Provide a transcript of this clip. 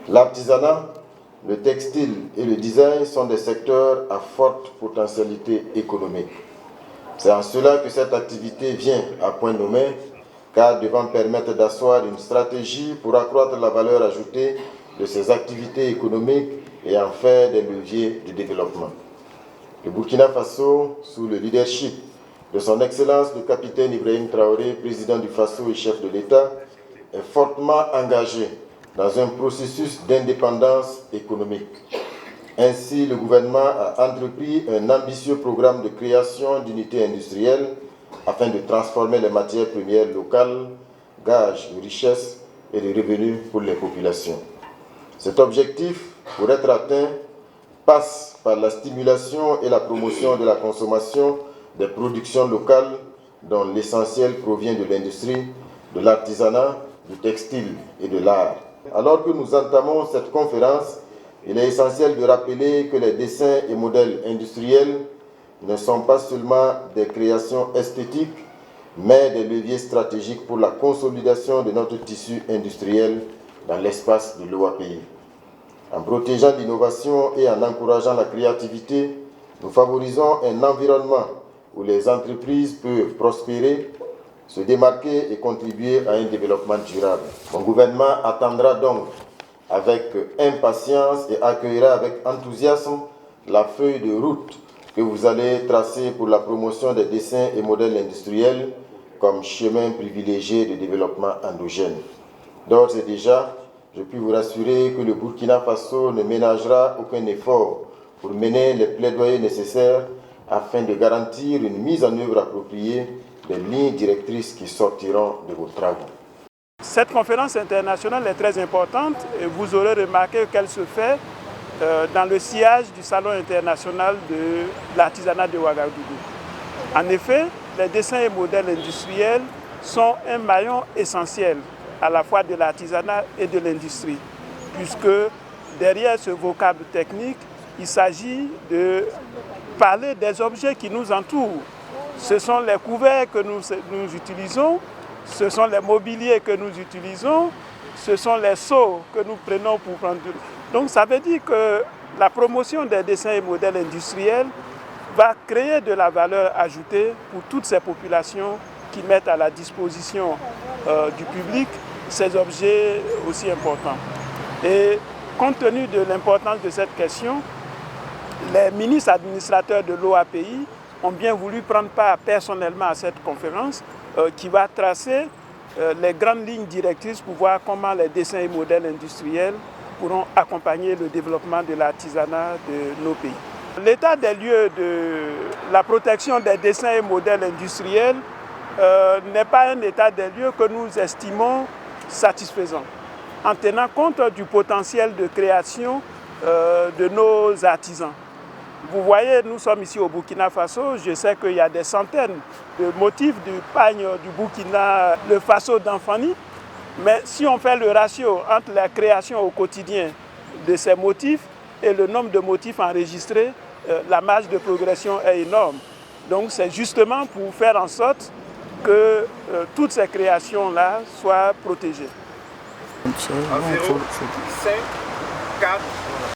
L'artisanat, le textile et le design sont des secteurs à forte potentialité économique. C'est en cela que cette activité vient à point nommé, car devant permettre d'asseoir une stratégie pour accroître la valeur ajoutée de ces activités économiques et en faire des leviers de développement. Le Burkina Faso, sous le leadership de son Excellence le capitaine Ibrahim Traoré, président du Faso et chef de l'État, est fortement engagé dans un processus d'indépendance économique. Ainsi, le gouvernement a entrepris un ambitieux programme de création d'unités industrielles afin de transformer les matières premières locales, gage de richesse et de revenus pour les populations. Cet objectif, pour être atteint, passe par la stimulation et la promotion de la consommation des productions locales dont l'essentiel provient de l'industrie, de l'artisanat, du textile et de l'art. Alors que nous entamons cette conférence, il est essentiel de rappeler que les dessins et modèles industriels ne sont pas seulement des créations esthétiques, mais des leviers stratégiques pour la consolidation de notre tissu industriel dans l'espace de l'OAPI. En protégeant l'innovation et en encourageant la créativité, nous favorisons un environnement où les entreprises peuvent prospérer, se démarquer et contribuer à un développement durable. Mon gouvernement attendra donc avec impatience et accueillera avec enthousiasme la feuille de route que vous allez tracer pour la promotion des dessins et modèles industriels comme chemin privilégié de développement endogène. D'ores et déjà, je puis vous rassurer que le Burkina Faso ne ménagera aucun effort pour mener les plaidoyers nécessaires afin de garantir une mise en œuvre appropriée des lignes directrices qui sortiront de vos travaux. Cette conférence internationale est très importante et vous aurez remarqué qu'elle se fait dans le sillage du Salon international de l'artisanat de Ouagadougou. En effet, les dessins et modèles industriels sont un maillon essentiel à la fois de l'artisanat et de l'industrie, puisque derrière ce vocable technique, il s'agit de parler des objets qui nous entourent. Ce sont les couverts que nous utilisons, ce sont les mobiliers que nous utilisons, ce sont les seaux que nous prenons pour prendre. Donc ça veut dire que la promotion des dessins et modèles industriels va créer de la valeur ajoutée pour toutes ces populations qui mettent à la disposition du public ces objets aussi importants. Et compte tenu de l'importance de cette question, les ministres administrateurs de l'OAPI ont bien voulu prendre part personnellement à cette conférence qui va tracer les grandes lignes directrices pour voir comment les dessins et modèles industriels pourront accompagner le développement de l'artisanat de nos pays. L'état des lieux de la protection des dessins et modèles industriels n'est pas un état des lieux que nous estimons satisfaisant, en tenant compte du potentiel de création de nos artisans. Vous voyez, nous sommes ici au Burkina Faso, je sais qu'il y a des centaines de motifs du pagne du Burkina, le Faso d'Anfani, mais si on fait le ratio entre la création au quotidien de ces motifs et le nombre de motifs enregistrés, la marge de progression est énorme. Donc c'est justement pour faire en sorte que toutes ces créations-là soient protégées. Environ 5, 4